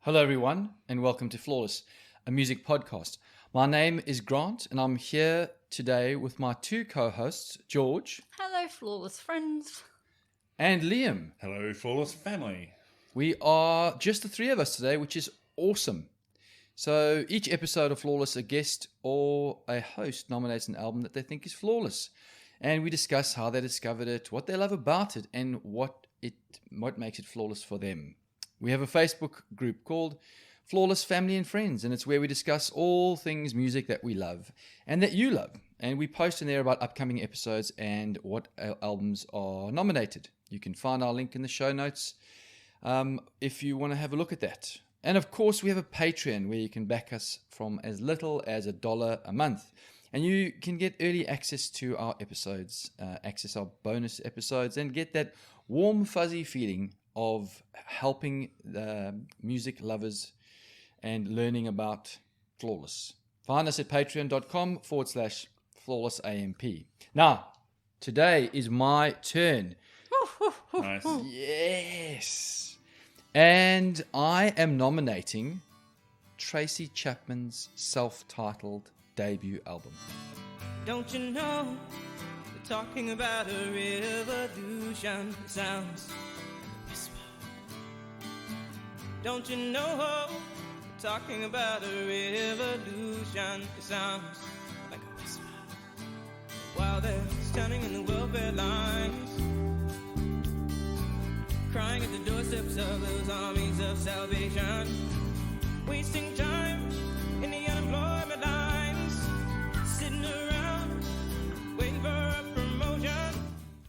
Hello, everyone, and welcome to Flawless, a music podcast. My name is Grant, and I'm here today with my two co-hosts, George. Hello, Flawless friends. And Liam. Hello, Flawless family. We are just the three of us today, which is awesome. So each episode of Flawless, a guest or a host nominates an album that they think is flawless. And we discuss how they discovered it, what they love about it, and what makes it flawless for them. We have a Facebook group called Flawless Family and Friends, and it's where we discuss all things music that we love and that you love. And we post in there about upcoming episodes and what albums are nominated. You can find our link in the show notes if you want to have a look at that. And of course, we have a Patreon where you can back us from as little as $1 a month. And you can get early access to our episodes, access our bonus episodes, and get that warm, fuzzy feeling of helping music lovers and learning about Flawless. Find us at patreon.com/flawlessamp. Now, today is my turn. Nice. Yes. And I am nominating Tracy Chapman's self-titled debut album. Don't you know, they're talking about a revolution. It sounds like a whisper. Don't you know, they're talking about a revolution. It sounds like a whisper. While they're standing in the welfare lines, crying at the doorsteps of those armies of salvation, wasting time in the unemployment lines, sitting around waiting for a promotion.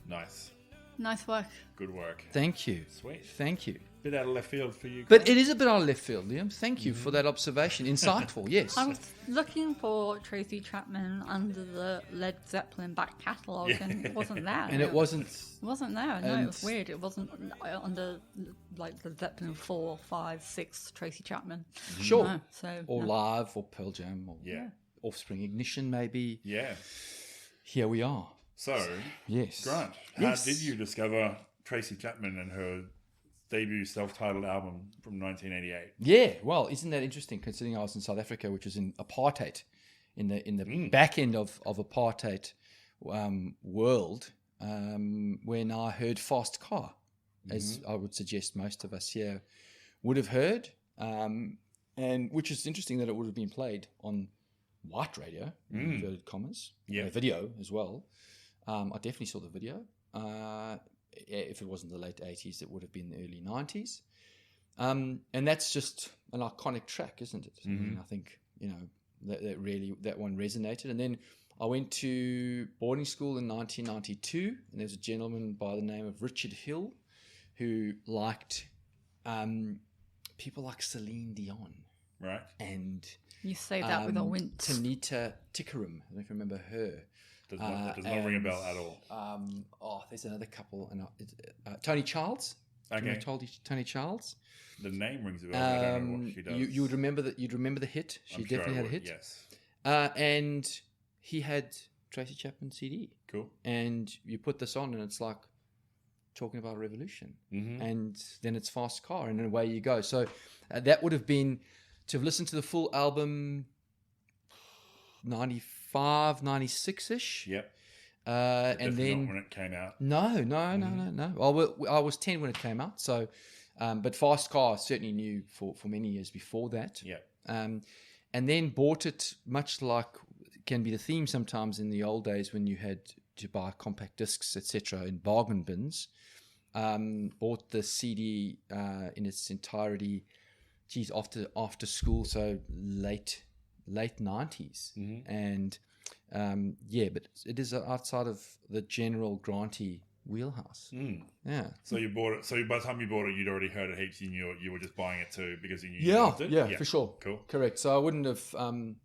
Nice. Nice work. Good work. Thank you. Sweet. Thank you. Bit out of left field for you. But it is a bit out of left field, Liam. Thank you for that observation. Insightful, yes. I was looking for Tracy Chapman under the Led Zeppelin back catalogue and it wasn't there. And it wasn't... It wasn't there. No, it was weird. It wasn't under like the Zeppelin 4, 5, 6 Tracy Chapman. Sure. No, so, Or no. Live, or Pearl Jam, or Yeah. Offspring Ignition, maybe. Yeah. Here we are. So, Yes. Grant, Yes. how did you discover Tracy Chapman and her debut self-titled album from 1988? Yeah, well, isn't that interesting considering I was in South Africa, which was in apartheid, in the back end of apartheid world, when I heard Fast Car, as I would suggest most of us here would have heard, and which is interesting that it would have been played on white radio, in inverted commas, Yeah. video as well. I definitely saw the video. If it wasn't the late 80s, it would have been the early 90s. And that's just an iconic track, isn't it? I mean, I think, that one resonated. And then I went to boarding school in 1992, and there's a gentleman by the name of Richard Hill who liked people like Celine Dion Right. and You say that with a wince. Tanita Tikaram. I don't know if you remember her. Does not ring a bell at all. There's another couple, and Tony Childs. Okay. Do you know Tony Childs? The name rings a bell. I don't know what she does. You would remember that. You'd remember the hit. She I'm sure definitely I had a would, hit. Yes. And he had Tracy Chapman CD. Cool. And you put this on, and it's like talking about a revolution. Mm-hmm. And then it's Fast Car, and away you go. So that would have been to have listened to the full album. 95, 96-ish. Yep. And then not when it came out. No. Well, I was 10 when it came out. So, but Fast Car certainly knew for many years before that. Yep. And then bought it, much like can be the theme sometimes in the old days when you had to buy compact discs, etc., in bargain bins. Bought the CD in its entirety. Geez, after school, so late 90s, and but it is outside of the general Granty wheelhouse. Yeah. So you bought it. So by the time you bought it, you'd already heard it heaps. You knew you were just buying it too because you knew you loved it. Yeah, for sure. Cool. Correct. So I wouldn't have. I mean,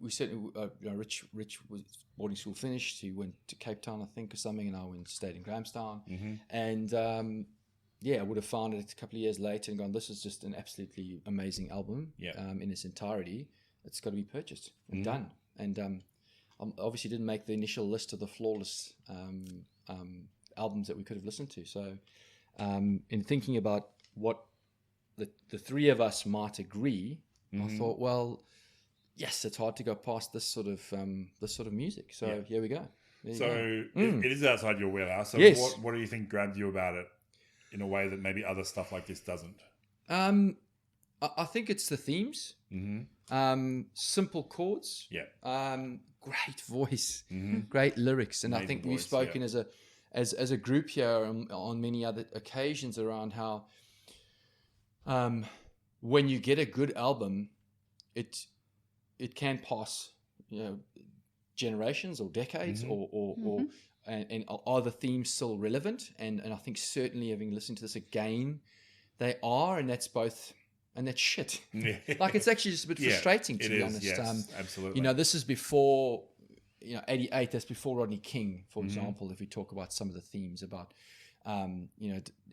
we certainly. Rich was boarding school finished. He went to Cape Town, I think, or something, and I stayed in Grahamstown. And I would have found it a couple of years later and gone, this is just an absolutely amazing album. In its entirety. It's got to be purchased and done. And I obviously didn't make the initial list of the flawless albums that we could have listened to. So in thinking about what the three of us might agree, I thought, well, yes, it's hard to go past this sort of music. So here we go. It is outside your wheelhouse. So Yes. what do you think grabbed you about it in a way that maybe other stuff like this doesn't? I think it's the themes. Simple chords. Yeah. Great voice. Great lyrics. And I Amazing think we've voice, spoken as a group here on many other occasions around how when you get a good album, it can pass, generations or decades, and are the themes still relevant? And I think certainly, having listened to this again, they are, and that's both, and that's shit. Yeah. Like, it's actually just a bit frustrating, to be honest. Yes, absolutely. This is before, 88. That's before Rodney King, for example. If we talk about some of the themes about,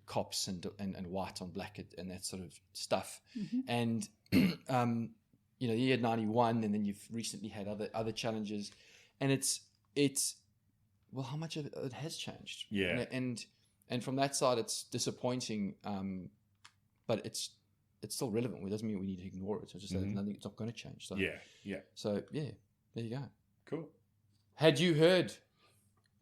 cops and white on black and that sort of stuff, and the year 91, and then you've recently had other challenges, and it's well, how much of it has changed? Yeah, and from that side, it's disappointing, but it's still relevant. It doesn't mean we need to ignore it. It's just that nothing. It's not going to change. So So there you go. Cool. Had you heard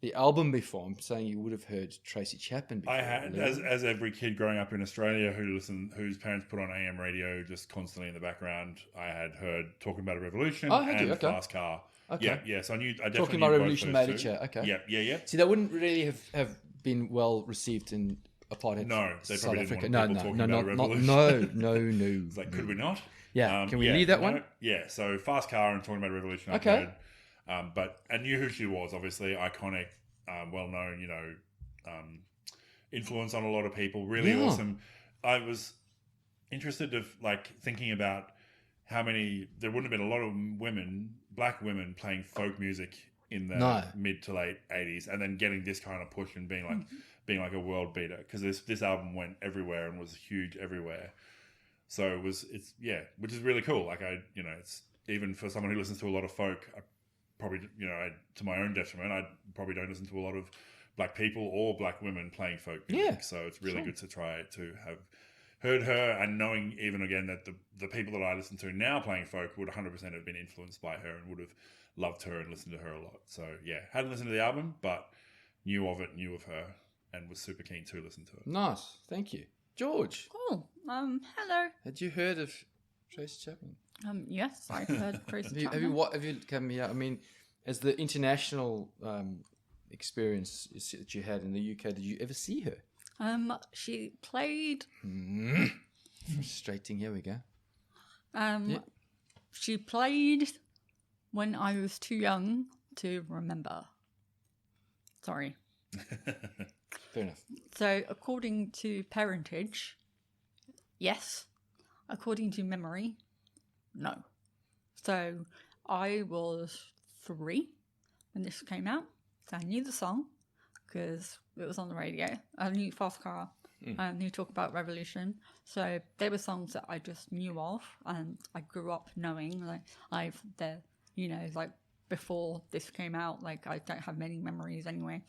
the album before? I'm saying you would have heard Tracy Chapman before. I had, as every kid growing up in Australia whose parents put on AM radio just constantly in the background, I had heard Talking About a Revolution and Fast Car. Okay. Yeah, so I definitely Talking About knew Revolution both made those it, two. yeah. Okay. Yeah. See, that wouldn't really have been well received in apartheid No, they South probably Africa. didn't want people talking about a revolution. No. It's like, could we not? Yeah. Can we leave that one? Yeah, so Fast Car and Talking About a Revolution. Okay. I've heard, but I knew who she was, obviously, iconic, well-known, influence on a lot of people, really awesome. I was interested of thinking about how many, there wouldn't have been a lot of black women playing folk music in the mid to late 80s, and then getting this kind of push and being like a world beater, because this album went everywhere and was huge everywhere. So which is really cool. It's even for someone who listens to a lot of folk, I probably, to my own detriment, I probably don't listen to a lot of black people or black women playing folk music. Yeah, so it's really good to try to have heard her, and knowing even again that the people that I listen to now playing folk would 100% have been influenced by her and would have loved her and listened to her a lot. So hadn't listened to the album, but knew of her, and was super keen to listen to it. Nice, thank you, George. Cool. Hello. Had you heard of Tracy Chapman? Yes, I've heard Tracy Chapman. Have you come here? I mean, as the international experience that you had in the UK, did you ever see her? She played. Frustrating. Here we go. She played when I was too young to remember. Sorry. Fair enough. So, according to parentage, yes. According to memory, no. So, I was 3 when this came out. So I knew the song because it was on the radio. I knew Fast Car. I knew Talk About Revolution. So they were songs that I just knew of, and I grew up knowing. Before this came out, I don't have many memories anyway.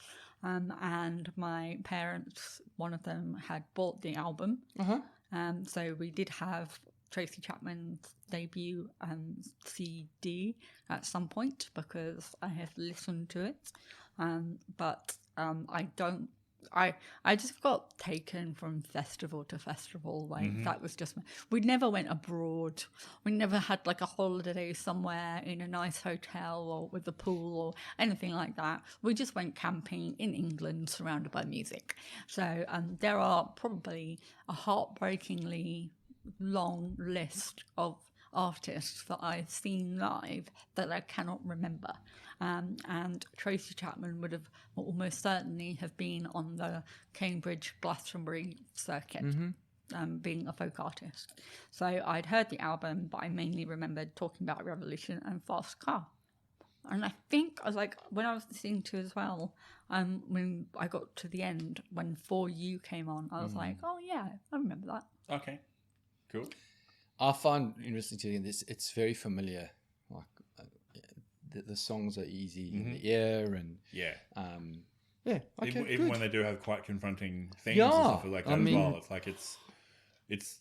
And my parents, one of them had bought the album. So we did have Tracy Chapman's debut CD at some point because I had listened to it. But I just got taken from festival to festival. That was just, we never went abroad. We never had a holiday somewhere in a nice hotel or with a pool or anything like that. We just went camping in England surrounded by music. So there are probably a heartbreakingly long list of artists that I've seen live that I cannot remember. And Tracy Chapman would have almost certainly have been on the Cambridge Glastonbury circuit, being a folk artist. So I'd heard the album, but I mainly remembered Talking About Revolution and Fast Car. And I think when I was listening to as well, when I got to the end, when For You came on, I was like, oh yeah, I remember that. Okay, cool. I find interesting to this. It's very familiar. The songs are easy in the ear, and even when they do have quite confronting themes and stuff like that as well. It's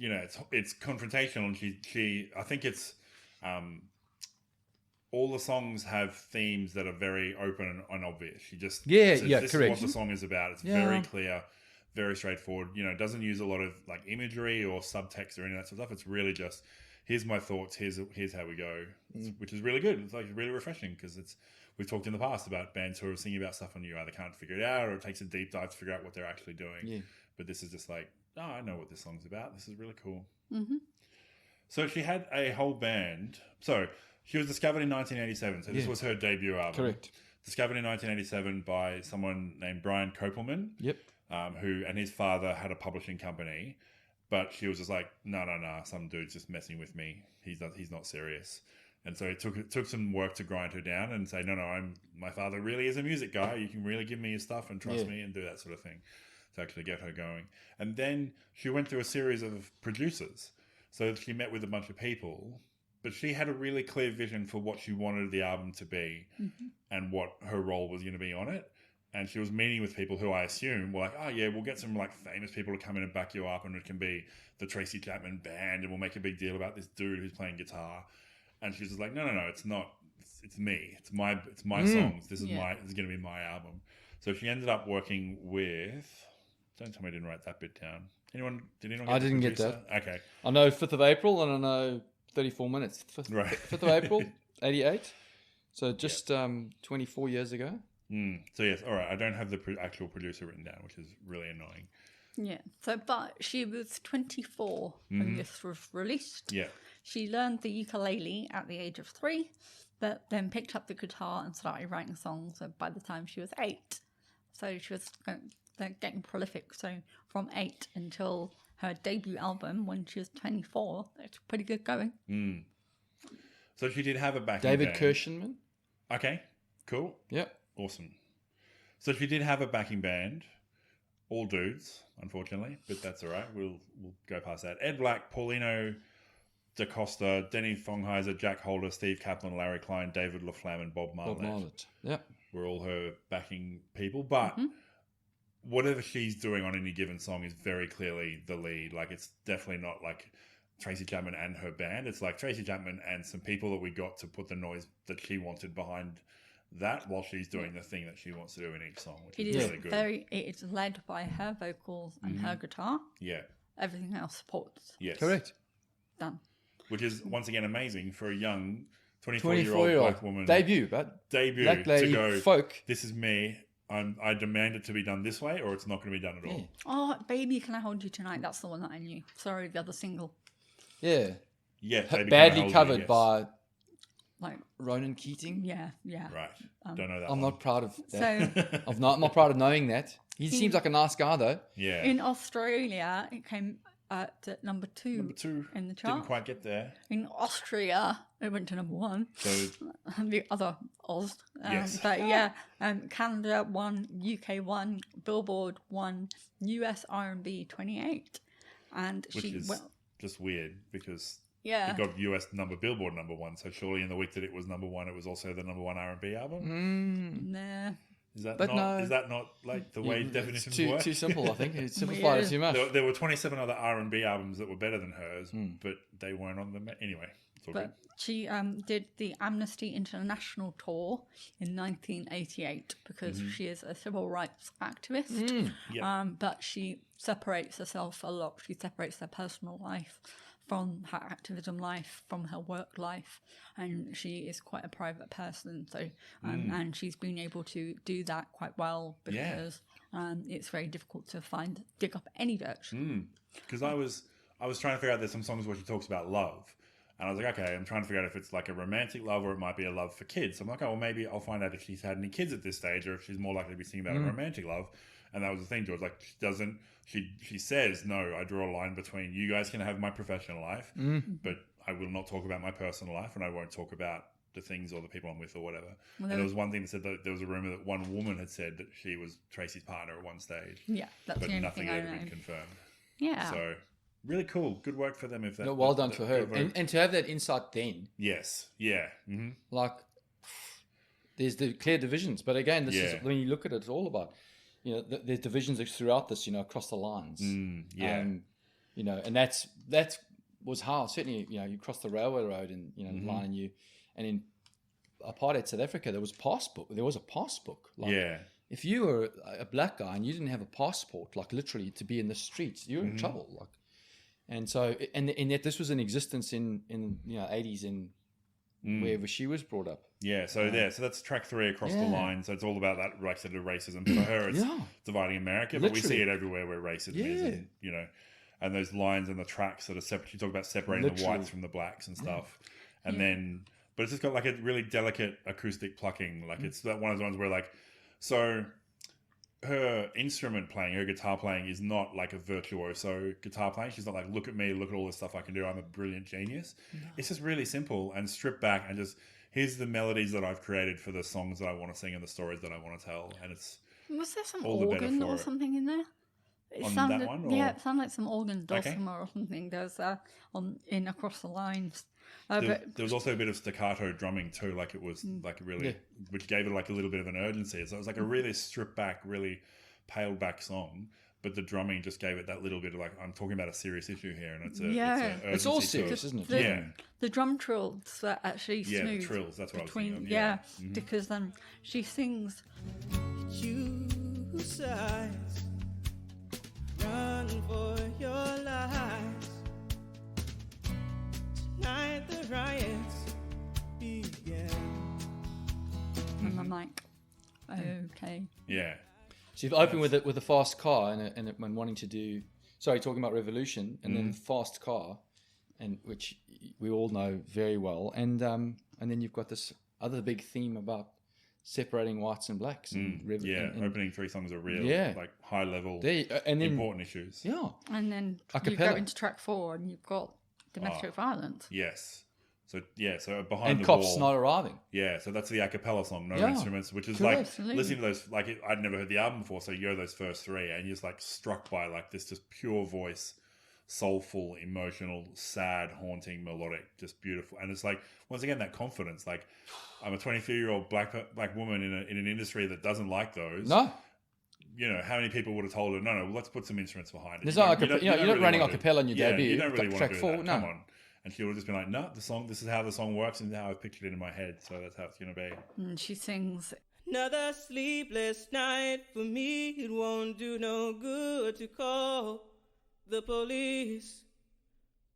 you know, it's confrontational, and she I think it's all the songs have themes that are very open and obvious. She just says, this correct. is what the song is about. It's very clear, very straightforward. You know, it doesn't use a lot of like imagery or subtext or any of that sort of stuff. It's really just, here's my thoughts, here's how we go, which is really good. It's like really refreshing, because we've talked in the past about bands who are singing about stuff and you either can't figure it out, or it takes a deep dive to figure out what they're actually doing. Yeah. But this is just like, oh, I know what this song's about. This is really cool. Mm-hmm. So she had a whole band. So she was discovered in 1987. So this was her debut album. Correct. Discovered in 1987 by someone named Brian Kopelman. Yep. Who and his father had a publishing company, but she was just like, no, some dude's just messing with me. He's not serious. And so it took some work to grind her down and say, no, my father really is a music guy. You can really give me your stuff and trust me and do that sort of thing, to actually get her going. And then she went through a series of producers. So she met with a bunch of people, but she had a really clear vision for what she wanted the album to be and what her role was going to be on it. And she was meeting with people who I assume were like, oh yeah, we'll get some like famous people to come in and back you up, and it can be the Tracy Chapman band, and we'll make a big deal about this dude who's playing guitar. And she's just like, no, it's not. It's me. It's my songs. This is going to be my album. So she ended up working with. Don't tell me I didn't write that bit down. Did anyone? I didn't get that. Okay. I know 5th of April, and I know 34 minutes. 5th of April, 88. So just 24 years ago. So yes, all right. I don't have the actual producer written down, which is really annoying. Yeah. So, but she was 24 when this was released. Yeah. She learned the ukulele at the age of 3, but then picked up the guitar and started writing songs by the time she was 8. So she was getting prolific. So from 8 until her debut album when she was 24, that's pretty good going. So she did have a backing David band. Kirschenman. Okay, cool. Yep. Awesome. So she did have a backing band. All dudes, unfortunately, but that's all right. We'll go past that. Ed Black, Paulino DaCosta, Denny Fongheiser, Jack Holder, Steve Kaplan, Larry Klein, David LaFlamme, and Bob Marlett. Yep. Were all her backing people. But whatever she's doing on any given song is very clearly the lead. Like, it's definitely not like Tracy Chapman and her band. It's like Tracy Chapman and some people that we got to put the noise that she wanted behind that while she's doing the thing that she wants to do in each song, which is really good. It's led by her vocals and her guitar. Yeah. Everything else supports. Yes. Correct. Done. Which is, once again, amazing for a young 24-year-old black woman. Debut Black lady, to go, folk. This is me. I demand it to be done this way, or it's not going to be done at all. Yeah. Oh, Baby, Can I Hold You Tonight? That's the one that I knew. Sorry, the other single. Yeah. Yeah. Baby, badly covered by like Ronan Keating. Yeah. Right. Don't know that. I'm not proud of that. So I'm not proud of knowing that. He seems like a nice guy, though. Yeah. In Australia, it came at number 2. Number 2 in the chart. Didn't quite get there. In Austria, it went to number 1. So the other Oz. Yes. But yeah, Canada 1, UK 1, Billboard 1, US R&B 28, and which is just weird because. Yeah. It got US Billboard number 1, so surely in the week that it was number 1, it was also the number 1 R&B album? Nah. Is that not like the way definitions work? Too simple, I think. It simplified it too much. There were 27 other R&B albums that were better than hers, but they weren't on them. Anyway, it's all good. She did the Amnesty International tour in 1988 because she is a civil rights activist. But she separates herself a lot. She separates her personal life from her activism life, from her work life, and she is quite a private person. So, and she's been able to do that quite well because it's very difficult to dig up any dirt. Because I was trying to figure out, there's some songs where she talks about love, and I was like, okay, I'm trying to figure out if it's like a romantic love or it might be a love for kids. So I'm like, oh, well, maybe I'll find out if she's had any kids at this stage or if she's more likely to be singing about a romantic love. And that was the thing, George. Like, she says, no, I draw a line between you guys can have my professional life, but I will not talk about my personal life, and I won't talk about the things or the people I'm with or whatever. Well, and there was one thing that said that there was a rumor that one woman had said that she was Tracy's partner at one stage. Yeah, that's but the only nothing thing had I ever know. been confirmed. Yeah. So really cool. Good work for them. Well done for her. And to have that insight then. Yes. Yeah. Mm-hmm. Like, there's the clear divisions. But again, this is when you look at it, it's all about, there's divisions throughout this, across the lines. you know, and that was how certainly, you know, you cross the railway road and, you know, line and in apartheid South Africa, there was a passbook. Like, if you were a black guy and you didn't have a passport, like literally to be in the streets, you're in trouble. Like, and so, and yet this was in existence in you know 80s in wherever she was brought up. Yeah, so so that's track 3, Across the Line. So it's all about that, like I said, the racism. For her, it's dividing America, but we see it everywhere where racism is, and, you know, and those lines and the tracks that are separate. She talked about separating the whites from the blacks and stuff, and then, but it's just got like a really delicate acoustic plucking. Like it's that one of the ones where like, so her instrument playing, her guitar playing is not like a virtuoso guitar playing. She's not like, look at me, look at all this stuff I can do, I'm a brilliant genius. It's just really simple and stripped back and just, here's the melodies that I've created for the songs that I want to sing and the stories that I want to tell. And it's was there some all the better organ for or it. something in there? It On sounded, that one? Or? Yeah, it sounded like some organ dulcimer or something. There's in Across the Lines. There was also a bit of staccato drumming too, like it was like really, which gave it like a little bit of an urgency. So it was like a really stripped back, really paled back song, but the drumming just gave it that little bit of like, I'm talking about a serious issue here, and it's all serious, isn't it? The drum trills were actually smooth. The trills. That's what I was thinking of. Because she sings. Choose sides, run for your lives. Tonight the riots begin. And I'm like, okay. Yeah. So you've opened with a fast car and when wanting to do, talking about revolution and then fast car, and which we all know very well, and then you've got this other big theme about separating whites and blacks. And opening 3 songs are real, like high level, and then, important issues. Yeah, and then you go into track 4 and you've got domestic violence. Yes. So behind the cops wall, not arriving. Yeah, so that's the a cappella song, no instruments, which is listening to those. Like I'd never heard the album before, so you hear those first 3, and you're just like struck by like this just pure voice, soulful, emotional, sad, haunting, melodic, just beautiful. And it's like once again that confidence. Like I'm a 23-year-old black woman in an industry that doesn't like those. No. You know, how many people would have told her, no, let's put some instruments behind it. There's you're not running a cappella in your debut. You don't really want track to do 4, that. no. Come on. And she would have just been like, no, this is how the song works and how I've pictured it in my head. So that's how it's going to be. And she sings, another sleepless night for me. It won't do no good to call the police.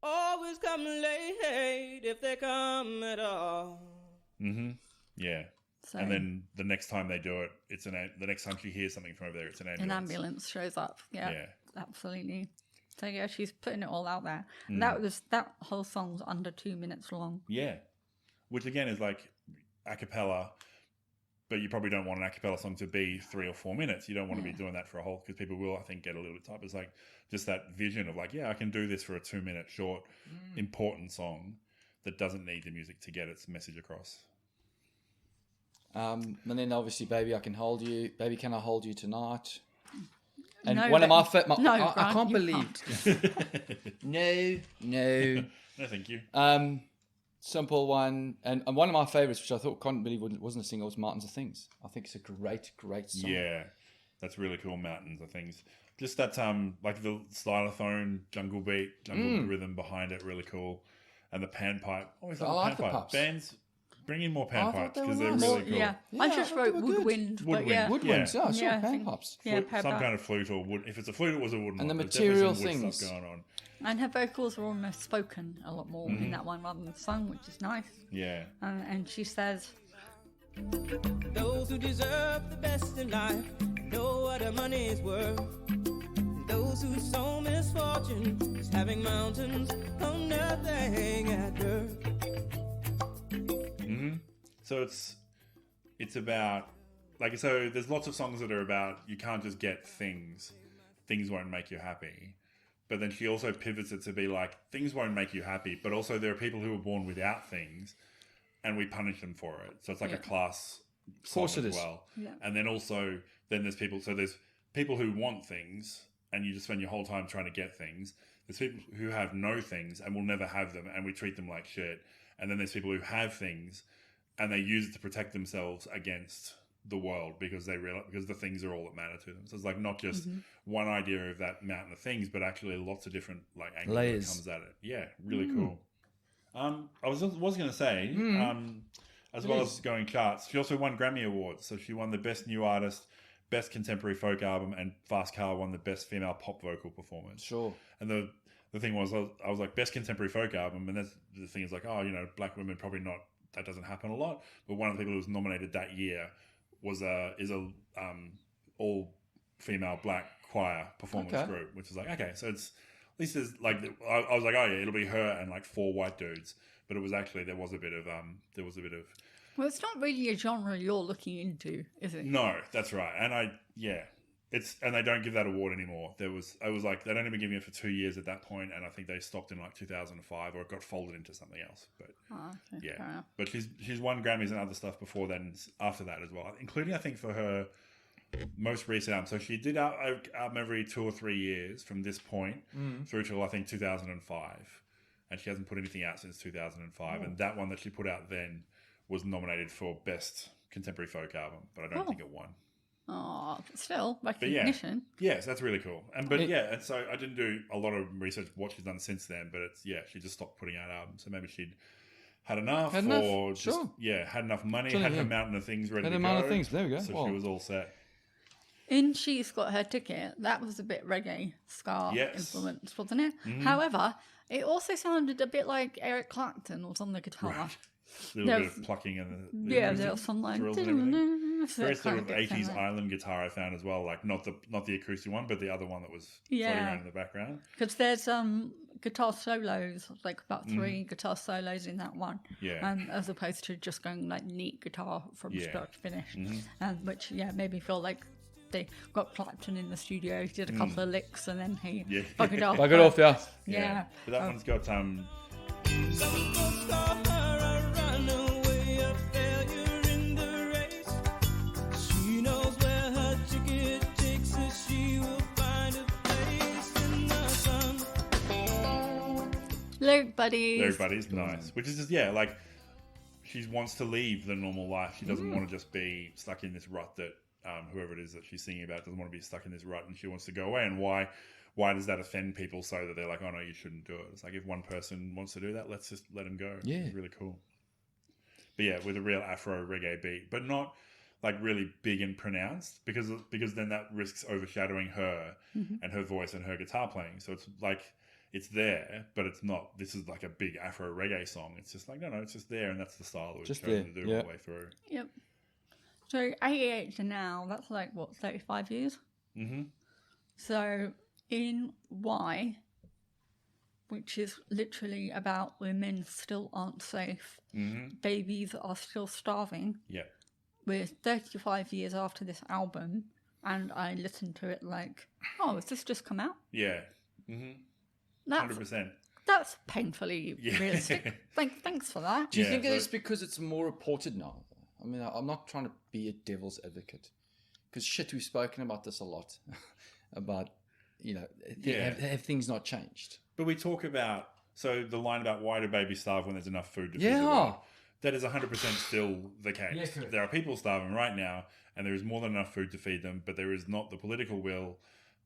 Always come late if they come at all. Mm-hmm. Yeah. So, and then the next time they do it, the next time she hears something from over there, it's an ambulance. An ambulance shows up. Yeah. Absolutely. So yeah, she's putting it all out there. And that whole song's under 2 minutes long. Yeah, which again is like a cappella, but you probably don't want an a cappella song to be 3 or 4 minutes. You don't want to be doing that for a whole, because people will, I think, get a little bit tired. It's like just that vision of like, I can do this for a 2-minute short, important song that doesn't need the music to get its message across. And then obviously, Baby, I Can Hold You. Baby, Can I Hold You Tonight? And no, one of my I can't believe. No. No, thank you. Simple one, and one of my favorites, which I thought couldn't believe wasn't a single, was Mountains of Things. I think it's a great song. Yeah, that's really cool. Mountains of Things. Just that like the stylophone, jungle beat, rhythm behind it, really cool, and the panpipe. Always like the panpipe. Bands. Bring in more panpipes because they're really cool. Yeah, I just wrote woodwind. Woodwinds. Yeah, sure, panpipes. Some kind of flute or wood. If it's a flute, it was a wooden one. And the material things going on. And her vocals are almost spoken a lot more in that one rather than sung, which is nice. Yeah. And she says, those who deserve the best in life know what their money is worth. Those who sow misfortune is having mountains of nothing at earth. So it's about so there's lots of songs that are about you can't just get things won't make you happy, but then she also pivots it to be like things won't make you happy, but also there are people who are born without things and we punish them for it. So it's like a class song as well. Yeah. And then also there's people who want things and you just spend your whole time trying to get things. There's people who have no things and will never have them and we treat them like shit. And then there's people who have things and they use it to protect themselves against the world because they realize because the things are all that matter to them. So it's like not just one idea of that mountain of things, but actually lots of different like angles Layers. that comes at it. Yeah, really cool. I was going to say, as well as going charts, she also won Grammy Awards. So she won the Best New Artist, Best Contemporary Folk Album, and Fast Car won the Best Female Pop Vocal Performance. Sure. And the thing was, I was like, Best Contemporary Folk Album, and that's the thing is like, oh, you know, black women probably not, that doesn't happen a lot. But one of the people who was nominated that year is a all female black choir performance group, which is like, okay, so it's at least there's like I was like, oh yeah, it'll be her and like 4 white dudes, but it was actually there was a bit of Well, it's not really a genre you're looking into, is it? no, that's right, and it's and they don't give that award anymore. I was like they'd only been giving it for 2 years at that point, and I think they stopped in like 2005 or it got folded into something else. But Okay, fair yeah, enough. but she's won Grammys and other stuff before then, after that as well, including I think for her most recent album. So she did album every 2 or 3 years from this point through till I think 2005, and she hasn't put anything out since 2005. And that one that she put out then was nominated for Best Contemporary Folk Album, but I don't think it won. Oh, still But recognition. yes, that's really cool. And so I didn't do a lot of research what she's done since then, but she just stopped putting out albums. So maybe she'd had enough, or just had enough money, had her mountain of things ready to go. Had a mountain of things. There we go. So she was all set. In She's Got Her Ticket, that was a bit reggae ska influence, wasn't it? However, it also sounded a bit like Eric Clapton was on the guitar. Right. A little bit of plucking and there was some like very sort of 80s island guitar I found as well, like not the acoustic one, but the other one that was floating around in the background. Because there's guitar solos, like about 3 guitar solos in that one, as opposed to just going like neat guitar from start to finish, which made me feel like they got Clapton in the studio, he did a couple of licks, and then he buggered off. Buggered off, yeah. But that one's got Some folks call her a runaway, a failure in the race. She knows where her ticket takes her. She will find a place in the sun. Lyric Buddies. Lyric Buddies, nice. Which is just, like, she wants to leave the normal life. She doesn't want to just be stuck in this rut that whoever it is that she's singing about doesn't want to be stuck in this rut, and she wants to go away. And why does that offend people so that they're like, oh no, you shouldn't do it? It's like, if one person wants to do that, let's just let them go. Yeah. It's really cool. But with a real Afro reggae beat, but not like really big and pronounced, because then that risks overshadowing her and her voice and her guitar playing. So it's like, it's there, but it's not, this is like a big Afro reggae song. It's just like, no, it's just there, and that's the style that we've chosen to do all the way through. Yep. So 88 to now, that's like, 35 years? Mm-hmm. So in Y, which is literally about women still aren't safe, babies are still starving. Yeah. We're 35 years after this album, and I listened to it like, oh, has this just come out? Yeah. 100%. That's painfully realistic. Thanks for that. Do you think it's because it's more reported now? I mean, I'm not trying to be a devil's advocate, because we've spoken about this a lot, about, have things not changed? But we talk about, so the line about why do babies starve when there's enough food to feed the world, that is 100% still the case. Yeah, there are people starving right now, and there is more than enough food to feed them, but there is not the political will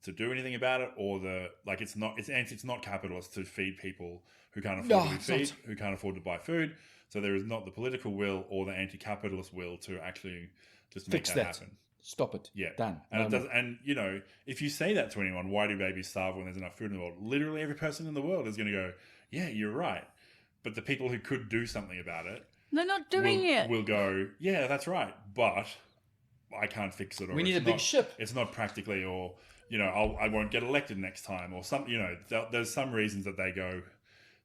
to do anything about it, or it's not capitalist to feed people who can't afford to be fed, who can't afford to buy food. So there is not the political will or the anti-capitalist will to actually just make that happen. Stop it. Yeah. Done. And if you say that to anyone, why do babies starve when there's enough food in the world? Literally every person in the world is going to go, yeah, you're right. But the people who could do something about it, they're not doing it. Will go, yeah, that's right, but I can't fix it. Or we need a big ship. It's not practically, or I won't get elected next time, or some. There's some reasons that they go,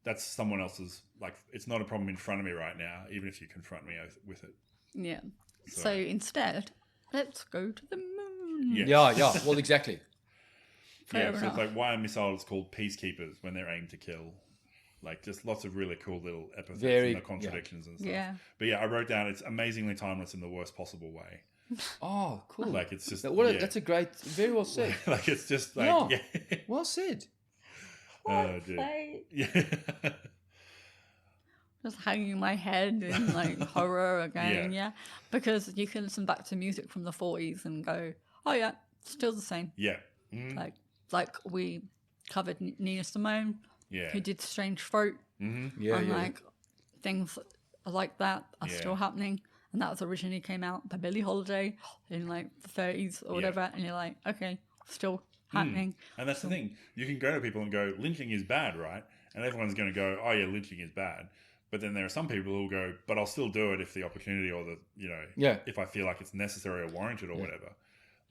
that's someone else's. Like, it's not a problem in front of me right now, even if you confront me with it. Yeah. So instead, let's go to the moon. Yes. Yeah. Well, exactly. So it's like, why are missiles called peacekeepers when they're aimed to kill? Like, just lots of really cool little epithets and the contradictions and stuff. Yeah. But I wrote down, it's amazingly timeless in the worst possible way. Oh, cool. Like, it's just... That's a great... Very well said. Like, it's just like... Yeah. Well said. Well said. Yeah. just hanging my head in like horror again. Yeah. Because you can listen back to music from the 40s and go, oh yeah, still the same. Yeah. Mm-hmm. Like we covered Nina Simone, who did Strange Throat. Mm-hmm. Yeah, and yeah. like things like that are still happening. And that was originally came out by Billie Holiday in like the 30s or whatever. And you're like, okay, still happening. And that's the thing. You can go to people and go, lynching is bad, right? And everyone's going to go, oh yeah, lynching is bad. But then there are some people who will go, but I'll still do it if the opportunity or the, if I feel like it's necessary or warranted or whatever.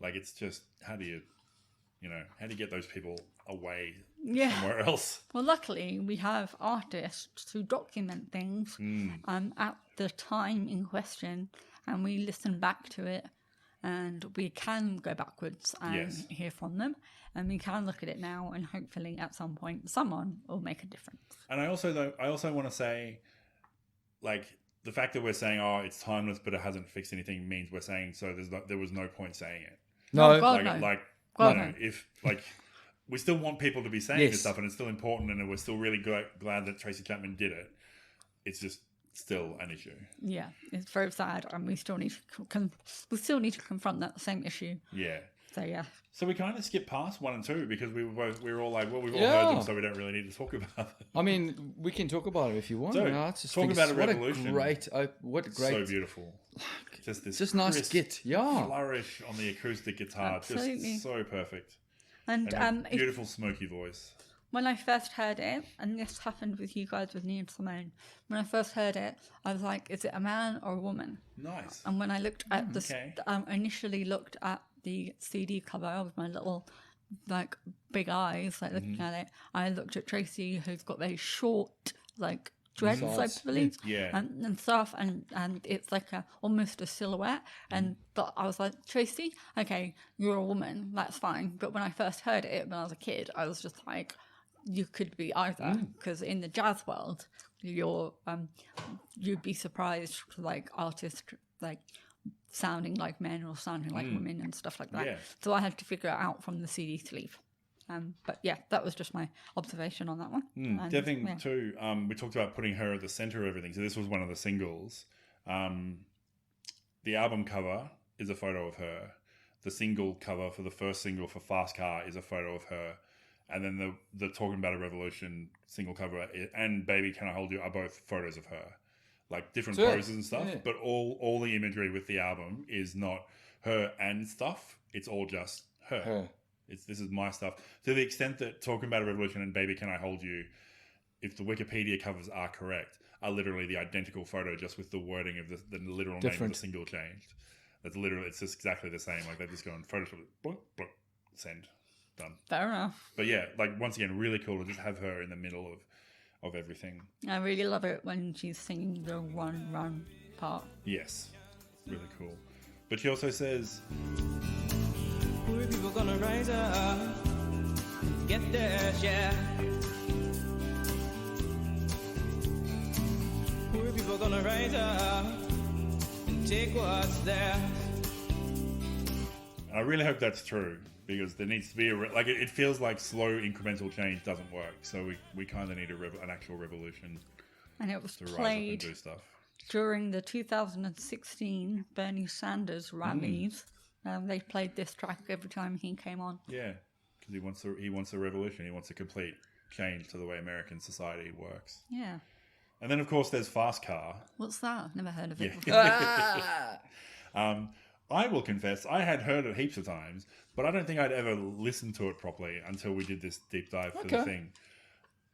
Like, it's just, how do you get those people away somewhere else? Well, luckily, we have artists who document things at the time in question, and we listen back to it, and we can go backwards and hear from them, and we can look at it now, and hopefully at some point someone will make a difference. And I also want to say, like, the fact that we're saying, oh, it's timeless, but it hasn't fixed anything means we're saying, so there was no point saying it. No. God, no. If we still want people to be saying this stuff, and it's still important, and we're still really glad that Tracy Chapman did it. It's just still an issue. Yeah, it's very sad, and we still need to confront that same issue. Yeah. So yeah. So we kind of skipped past 1 and 2 because we were all like, well, we've all heard them, so we don't really need to talk about them. I mean, we can talk about it if you want. So, talk about a revolution. What a great, so beautiful. Just nice skit. Yeah. Flourish on the acoustic guitar. Absolutely. Just so perfect. And beautiful smoky voice. When I first heard it, and this happened with you guys with Nina Simone, when I first heard it, I was like, is it a man or a woman? Nice. And when I looked at initially looked at the CD cover with my little, like, big eyes, like, looking at it, I looked at Tracy, who's got very short, like, dreads, I believe, and stuff, and it's like almost a silhouette. But I was like, Tracy, okay, you're a woman, that's fine. But when I first heard it when I was a kid, I was just like, you could be either, because in the jazz world, you'd be surprised, like, artists like sounding like men or sounding like women and stuff like that. So I had to figure it out from the CD sleeve. But yeah, that was just my observation on that one. The other thing too, we talked about putting her at the center of everything. So this was one of the singles. The album cover is a photo of her. The single cover for the first single for Fast Car is a photo of her. And then the Talking About a Revolution single cover and Baby Can I Hold You are both photos of her. Like different poses and stuff. Yeah. But all the imagery with the album is not her and stuff. It's all just her. This is my stuff. To the extent that Talking About a Revolution and Baby Can I Hold You, if the Wikipedia covers are correct, are literally the identical photo, just with the wording of the literal name of the single changed. It's just exactly the same. Like they just go and Photoshop it, boop, boop, send, done. Fair enough. But yeah, like once again, really cool to just have her in the middle of everything. I really love it when she's singing the run part. Yes, really cool. But she also says, poor people gonna rise up, get their share. Poor people gonna rise up and take what's theirs. I really hope that's true, because there needs to be it feels like slow incremental change doesn't work. So we kind of need an actual revolution. And it was to rise up played and do stuff. During the 2016 Bernie Sanders rallies. They played this track every time he came on. Yeah, because he wants a revolution. He wants a complete change to the way American society works. Yeah. And then, of course, there's Fast Car. What's that? Never heard of it before. I will confess, I had heard it heaps of times, but I don't think I'd ever listened to it properly until we did this deep dive for the thing.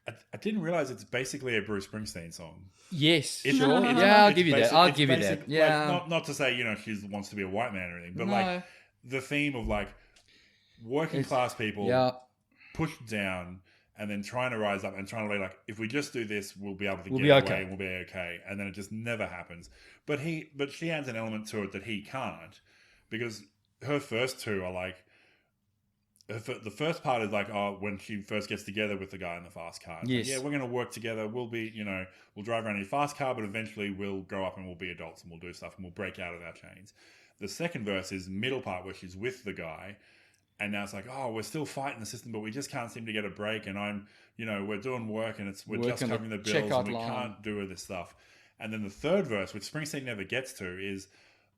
I didn't realize it's basically a Bruce Springsteen song. Yes, sure. I'll give you that. I'll give you that. Yeah. Like, not to say, she wants to be a white man or anything, but like the theme of like working class people pushed down and then trying to rise up and trying to be like, if we just do this, we'll be able to get away and we'll be okay. And then it just never happens. But she adds an element to it that he can't, because her first two are like, the first part is like, when she first gets together with the guy in the fast car. Yes. Like, we're going to work together. We'll be, we'll drive around in a fast car, but eventually we'll grow up and we'll be adults and we'll do stuff and we'll break out of our chains. The second verse is middle part where she's with the guy And now it's like, oh, we're still fighting the system, but we just can't seem to get a break. And we're doing work and we're just covering the bills and we can't do this stuff. And then the third verse, which Springsteen never gets to, is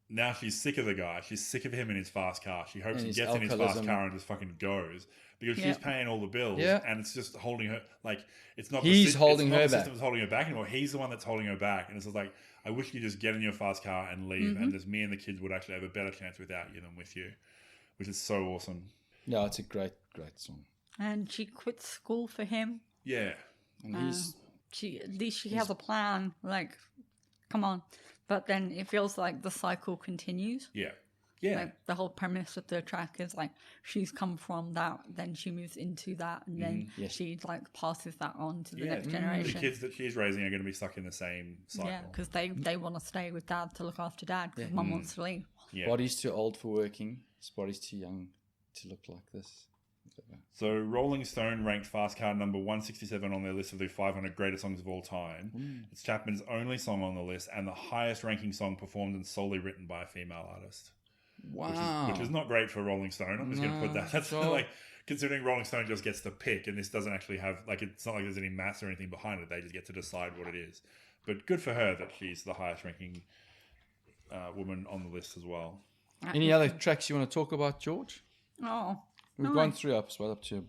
now she's sick of the guy. She's sick of him in his fast car. She hopes he gets in his fast car and just fucking goes because she's paying all the bills and it's just holding her. Like, it's not he's holding her the back. system's holding her back anymore. He's the one that's holding her back. And it's just like, I wish you'd just get in your fast car and leave. And just me and the kids would actually have a better chance without you than with you, which is so awesome. Yeah, it's a great, great song. And she quit school for him. Yeah. And At least she has a plan. Like, come on. But then it feels like the cycle continues. Yeah. Yeah. Like, the whole premise of the track is like she's come from that, then she moves into that, and then she like passes that on to the next generation. The kids that she's raising are going to be stuck in the same cycle. Yeah, because they want to stay with dad to look after dad because mum wants to leave. Yeah. Body's too old for working. His body's too young to look like this. So Rolling Stone ranked Fast Car number 167 on their list of the 500 greatest songs of all time. It's Chapman's only song on the list and the highest ranking song performed and solely written by a female artist. Wow. Which is not great for Rolling Stone. I'm just going to put that. That's like, considering Rolling Stone just gets to pick and this doesn't actually have, like, it's not like there's any mass or anything behind it. They just get to decide what it is. But good for her that she's the highest ranking woman on the list as well. Any other tracks you want to talk about, George? Oh. We've gone through up to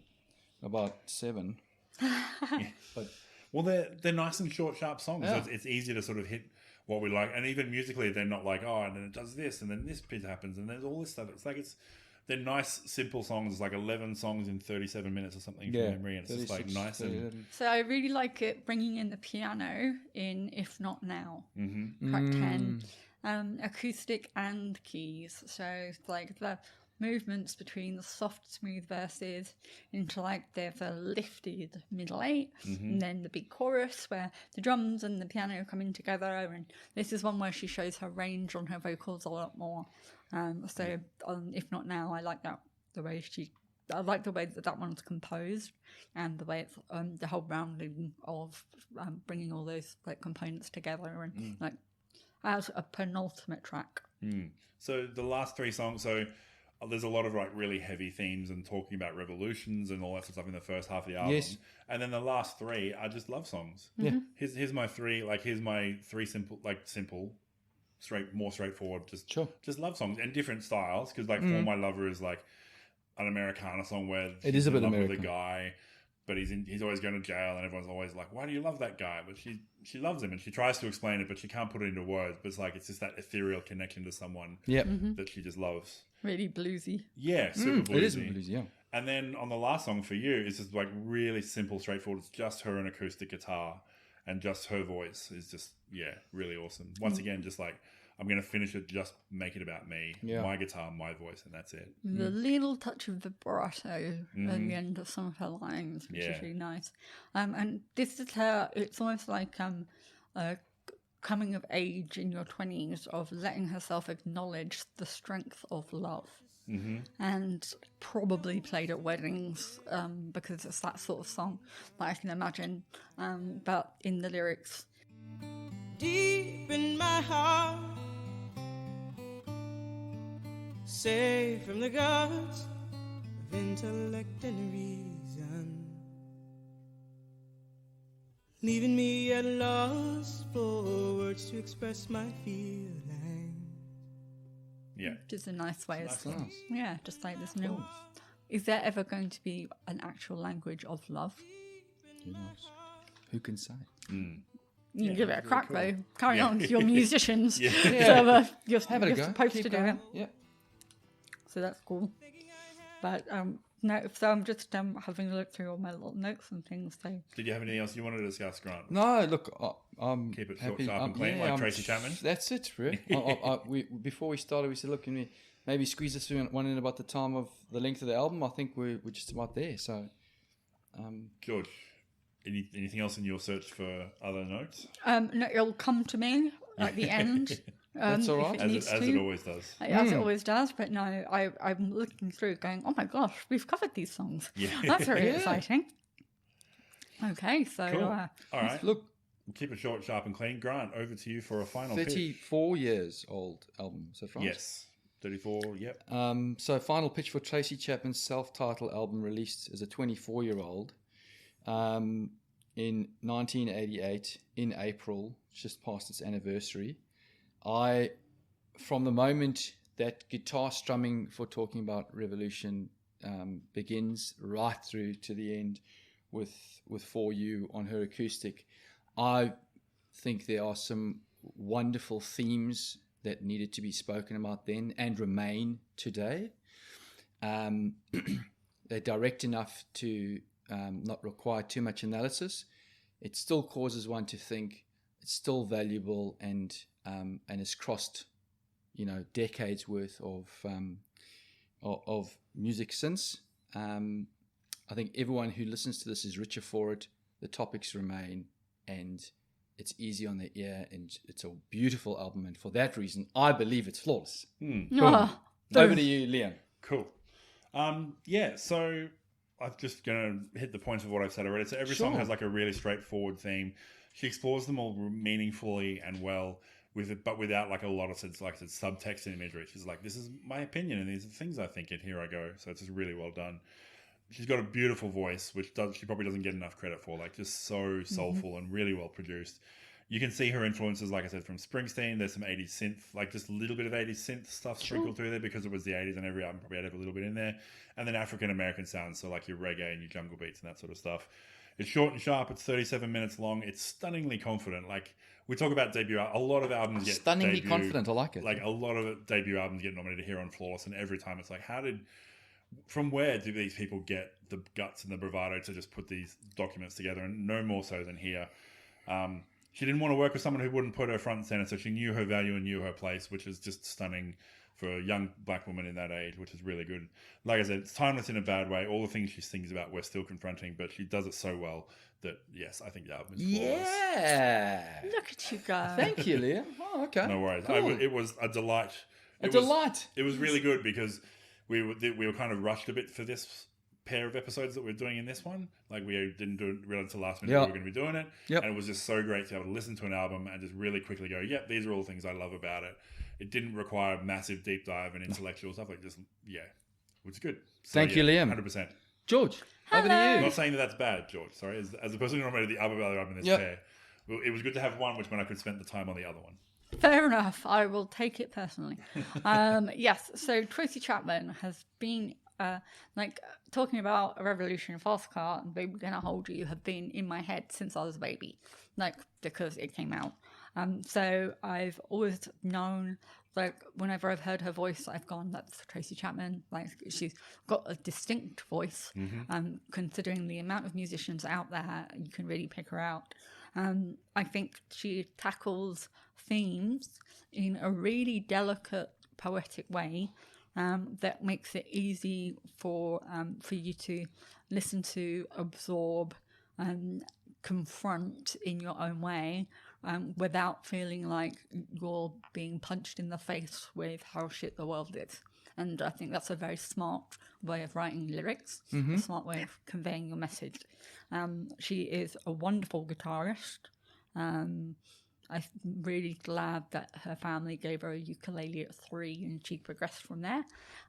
about 7. But they're nice and short, sharp songs. So it's easy to sort of hit what we like. And even musically, they're not like, oh, and then it does this, and then this bit happens, and there's all this stuff. It's like they're nice, simple songs. It's like 11 songs in 37 minutes or something from memory, and it's just like nice and... So I really like it bringing in the piano in If Not Now, track 10. Acoustic and keys. So it's like the movements between the soft, smooth verses into like there's a lifted middle 8 and then the big chorus where the drums and the piano come in together, and this is one where she shows her range on her vocals a lot more. If Not Now, I like that I like the way that one's composed and the way it's the whole rounding of bringing all those like components together and like as a penultimate track. So the last 3 songs, there's a lot of like really heavy themes and talking about revolutions and all that sort of stuff in the first half of the album. Yes. And then the last 3 are just love songs. Yeah. Here's my 3 simple, more straightforward, just love songs and different styles. Because like For My Lover is like an Americana song where it is a bit in love American. with a guy, but he's always going to jail and everyone's always like, why do you love that guy? But she loves him and she tries to explain it, but she can't put it into words. But it's just that ethereal connection to someone that she just loves. Really bluesy. Yeah, super bluesy. It is bluesy, yeah. And then on the last song For You, it's just like really simple, straightforward. It's just her and acoustic guitar and just her voice is just, really awesome. Once again, just like, I'm going to finish it, just make it about me, my guitar, my voice, and that's it. The little touch of vibrato at the end of some of her lines, which is really nice. And this is her, it's almost like coming of age in your 20s of letting herself acknowledge the strength of love. And probably played at weddings because it's that sort of song that I can imagine. But in the lyrics, deep in my heart, safe from the gods of intellect and reason, leaving me at a loss for words to express my feelings. Yeah. which is a nice way of saying. nice. Yeah, just like this new. Is there ever going to be an actual language of love? Who knows? Who can say? You can give it a very crack cool. though. Carry on, you're musicians. Yeah. So you're Have it a go. supposed Keep to do going. it. Yeah. So that's cool. But no, so I'm just having a look through all my little notes and things. So Did you have anything else you wanted to discuss, Grant? No, look, I'm Keep it short, happy. sharp, and clean, like Tracy Chapman? That's it, really. Before we started, we said, look, can we maybe squeeze this one in about the time of the length of the album? I think we're just about there. So, George, anything else in your search for other notes? no, it'll come to me at the end. That's all right. if As needs it to. always does. As it always does, but no, I'm looking through going, oh my gosh, we've covered these songs. Yeah. That's very Yeah. exciting. Okay, so Cool. All right. look, Keep it short, sharp, and clean. Grant, over to you for a final pitch. 34 years old album. Is that right? Yes. 34, yep. So final pitch for Tracy Chapman's self-titled album released as a 24-year-old in 1988 in April, just past its anniversary. From the moment that guitar strumming for Talking About Revolution begins right through to the end with For You on her acoustic, I think there are some wonderful themes that needed to be spoken about then and remain today. They're direct enough to not require too much analysis. It still causes one to think. It's still valuable and has crossed, decades worth of music since. I think everyone who listens to this is richer for it. The topics remain, and it's easy on the ear, and it's a beautiful album. And for that reason, I believe it's flawless. Oh, Over to you, Liam. Cool. So I'm just going to hit the points of what I've said already. So every Sure. song has like a really straightforward theme. She explores them all meaningfully and well, but without like a lot of subtext and imagery. She's like, this is my opinion and these are the things I think, and here I go. So it's just really well done. She's got a beautiful voice, which she probably doesn't get enough credit for. Like, just so soulful and really well produced. You can see her influences, like I said, from Springsteen. There's some 80s synth, like just a little bit of 80s synth stuff sprinkled through there because it was the 80s, and every album probably had a little bit in there. And then African-American sounds, so like your reggae and your jungle beats and that sort of stuff. It's short and sharp. It's 37 minutes long. It's stunningly confident. Like, we talk about debut. A lot of albums get Stunningly confident. I like it. Like, a lot of debut albums get nominated here on Flawless, and every time it's like, from where do these people get the guts and the bravado to just put these documents together? And no more so than here. She didn't want to work with someone who wouldn't put her front and center, so she knew her value and knew her place, which is just stunning for a young black woman in that age, which is really good. Like I said, it's timeless in a bad way. All the things she sings about we're still confronting, but she does it so well that, yes, I think the album is flawless. Yeah. look at you go. Thank you, Liam. Oh, okay. No worries. Cool. It was a delight. It was really good because we were kind of rushed a bit for this pair of episodes that we're doing in this one. Like, we didn't realize until last minute we were going to be doing it. Yep. And it was just so great to be able to listen to an album and just really quickly go, yep, these are all the things I love about it. It didn't require massive deep dive and intellectual stuff. Like, just, yeah, it was good. So, Thank you, Liam. 100%. George, over to I'm you. not saying that that's bad, George. Sorry. As the person who nominated the other album in this pair, it was good to have one which meant I could spend the time on the other one. Fair enough. I will take it personally. Yes. So Tracy Chapman has been talking about a revolution, fast car, and Baby Gonna Hold You have been in my head since I was a baby, because it came out. So I've always known, whenever I've heard her voice, I've gone, that's Tracy Chapman. Like, she's got a distinct voice. Considering the amount of musicians out there, you can really pick her out. I think she tackles themes in a really delicate, poetic way that makes it easy for you to listen to, absorb, confront in your own way, without feeling like you're being punched in the face with how shit the world is. And I think that's a very smart way of writing lyrics, a smart way of conveying your message. She is a wonderful guitarist. I'm really glad that her family gave her a ukulele at 3 and she progressed from there.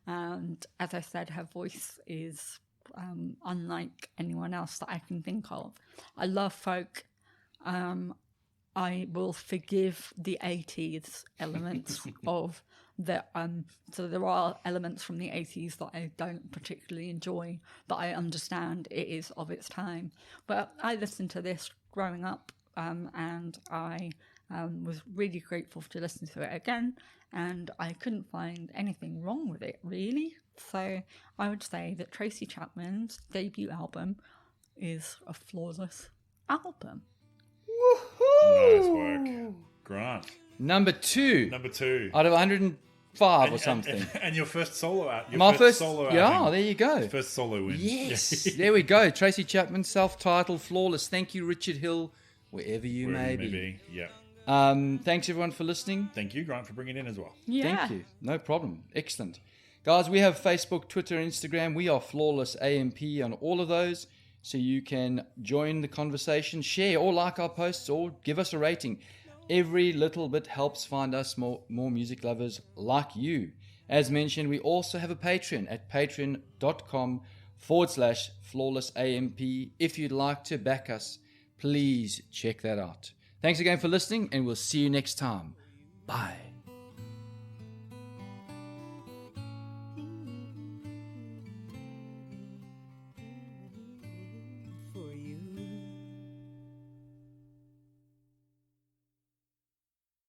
And as I said, her voice is unlike anyone else that I can think of. I love folk. I will forgive the 80s elements of the so there are elements from the 80s that I don't particularly enjoy, but I understand it is of its time. But I listened to this growing up, and I was really grateful to listen to it again, and I couldn't find anything wrong with it, really. So I would say that Tracy Chapman's debut album is a flawless album. Nice work, Grant. Number two out of 105 or something. And your first solo out. My first solo yeah, there you go. First solo win. Yes, there we go. Tracy Chapman, self-titled, flawless. Thank you, Richard Hill, wherever you may be. Yeah. Thanks everyone for listening. Thank you, Grant, for bringing it in as well. Yeah. Thank you. No problem. Excellent. Guys, we have Facebook, Twitter, Instagram. We are Flawless AMP on all of those. So you can join the conversation, share or like our posts or give us a rating. Every little bit helps find us more music lovers like you. As mentioned, we also have a Patreon at patreon.com/flawlessamp. If you'd like to back us, please check that out. Thanks again for listening, and we'll see you next time. Bye.